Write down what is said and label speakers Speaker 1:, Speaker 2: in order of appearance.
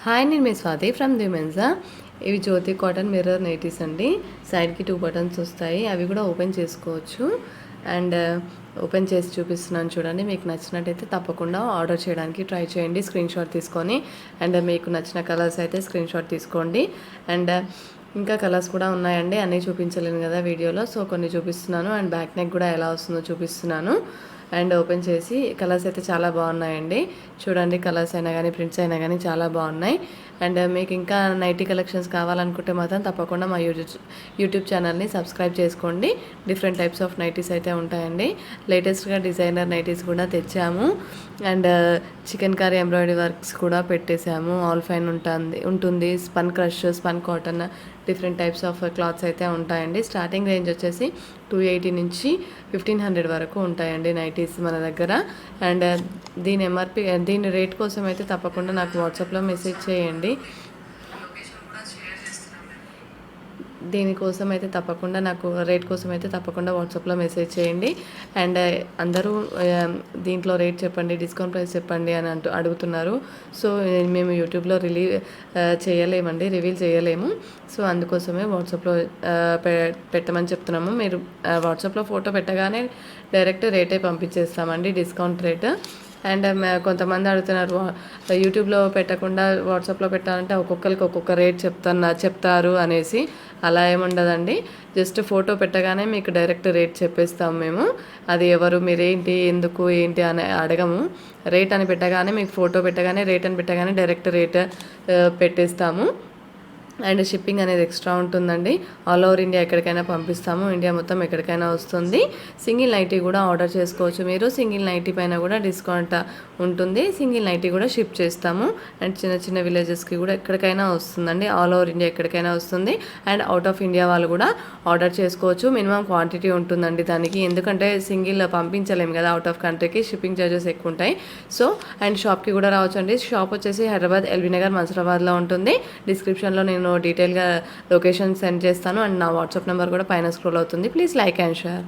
Speaker 1: Hi, నేను మీ Swathi from దిమెన్సా. ఇవి జ్యోతి cotton mirror nighties అండి. సైడ్కి 2 బటన్స్ వస్తాయి, అవి కూడా ఓపెన్ చేసుకోవచ్చు. అండ్ ఓపెన్ చేసి చూపిస్తున్నాను చూడండి. మీకు నచ్చినట్టయితే తప్పకుండా ఆర్డర్ చేయడానికి ట్రై చేయండి, స్క్రీన్ షాట్ తీసుకొని. అండ్ మీకు నచ్చిన కలర్స్ అయితే స్క్రీన్ షాట్ తీసుకోండి. అండ్ ఇంకా కలర్స్ కూడా ఉన్నాయండి, అన్నీ చూపించలేను కదా వీడియోలో, సో కొన్ని చూపిస్తున్నాను. అండ్ బ్యాక్ నెక్ కూడా ఎలా వస్తుందో చూపిస్తున్నాను. అండ్ ఓపెన్ చేసి కలర్స్ అయితే చాలా బాగున్నాయండి. చూడండి, కలర్స్ అయినా కానీ ప్రింట్స్ అయినా కానీ చాలా బాగున్నాయి. అండ్ మీకు ఇంకా నైటీ కలెక్షన్స్ కావాలనుకుంటే మాత్రం తప్పకుండా మా యూట్యూబ్ ఛానల్ని సబ్స్క్రైబ్ చేసుకోండి. డిఫరెంట్ టైప్స్ ఆఫ్ నైటీస్ అయితే ఉంటాయండి. లేటెస్ట్గా డిజైనర్ నైటీస్ కూడా తెచ్చాము. And chicken curry embroidery works కూడా పెట్టేశాము. ఆల్ ఫైన్ ఉంటుంది. Spun crush, spun cotton, different types of clothes అయితే ఉంటాయండి. స్టార్టింగ్ రేంజ్ వచ్చేసి 280 నుంచి 1500 వరకు ఉంటాయండి నైటీస్ మన దగ్గర. అండ్ దీని రేట్ కోసం అయితే తప్పకుండా నాకు వాట్సాప్లో మెసేజ్ చేయండి. దీనికోసం అయితే తప్పకుండా నాకు రేట్ కోసం అయితే తప్పకుండా వాట్సాప్లో మెసేజ్ చేయండి. అండ్ అందరూ దీంట్లో రేట్ చెప్పండి, డిస్కౌంట్ ప్రైస్ చెప్పండి అని అడుగుతున్నారు. సో మేము యూట్యూబ్లో రివీల్ చేయలేము. సో అందుకోసమే వాట్సాప్లో పెట్టమని చెప్తున్నాము. మీరు వాట్సాప్లో ఫోటో పెట్టగానే డైరెక్ట్ రేటే పంపించేస్తామండి, డిస్కౌంట్ రేట్. అండ్ కొంతమంది అడుగుతున్నారు, యూట్యూబ్లో పెట్టకుండా వాట్సాప్లో పెట్టాలంటే ఒక్కొక్కరికి ఒక్కొక్క రేట్ చెప్తారు అనేసి. అలా ఏముండదండి. జస్ట్ ఫోటో పెట్టగానే మీకు డైరెక్ట్ రేట్ చెప్పేస్తాము మేము. అది ఎవరు మీరేంటి ఎందుకు ఏంటి అని అడగము. రేట్ అని పెట్టగానే, మీకు ఫోటో పెట్టగానే రేట్ అని పెట్టగానే డైరెక్ట్ రేట్ పెట్టేస్తాము. అండ్ షిప్పింగ్ అనేది ఎక్స్ట్రా ఉంటుందండి. ఆల్ ఓవర్ ఇండియా ఎక్కడికైనా పంపిస్తాము, ఇండియా మొత్తం ఎక్కడికైనా వస్తుంది. సింగిల్ నైటీ కూడా ఆర్డర్ చేసుకోవచ్చు మీరు. సింగిల్ నైటీ పైన కూడా డిస్కౌంట్ ఉంటుంది. సింగిల్ నైటీ కూడా షిప్ చేస్తాము. అండ్ చిన్న చిన్న విలేజెస్కి కూడా ఎక్కడికైనా వస్తుందండి. ఆల్ ఓవర్ ఇండియా ఎక్కడికైనా వస్తుంది. అండ్ అవుట్ ఆఫ్ ఇండియా వాళ్ళు కూడా ఆర్డర్ చేసుకోవచ్చు. మినిమం క్వాంటిటీ ఉంటుందండి దానికి, ఎందుకంటే సింగిల్ పంపించలేము కదా అవుట్ ఆఫ్ కంట్రీకి, షిప్పింగ్ ఛార్జెస్ ఎక్కువ ఉంటాయి. సో అండ్ షాప్కి కూడా రావచ్చు అండి. షాప్ వచ్చేసి హైదరాబాద్ ఎల్బీ నగర్ మన్సూరాబాద్లో ఉంటుంది. డిస్క్రిప్షన్లో నేను డీటెయిల్గా లొకేషన్ సెండ్ చేస్తాను. అండ్ నా వాట్సాప్ నెంబర్ కూడా పైన స్క్రోల్ అవుతుంది. Please like and share.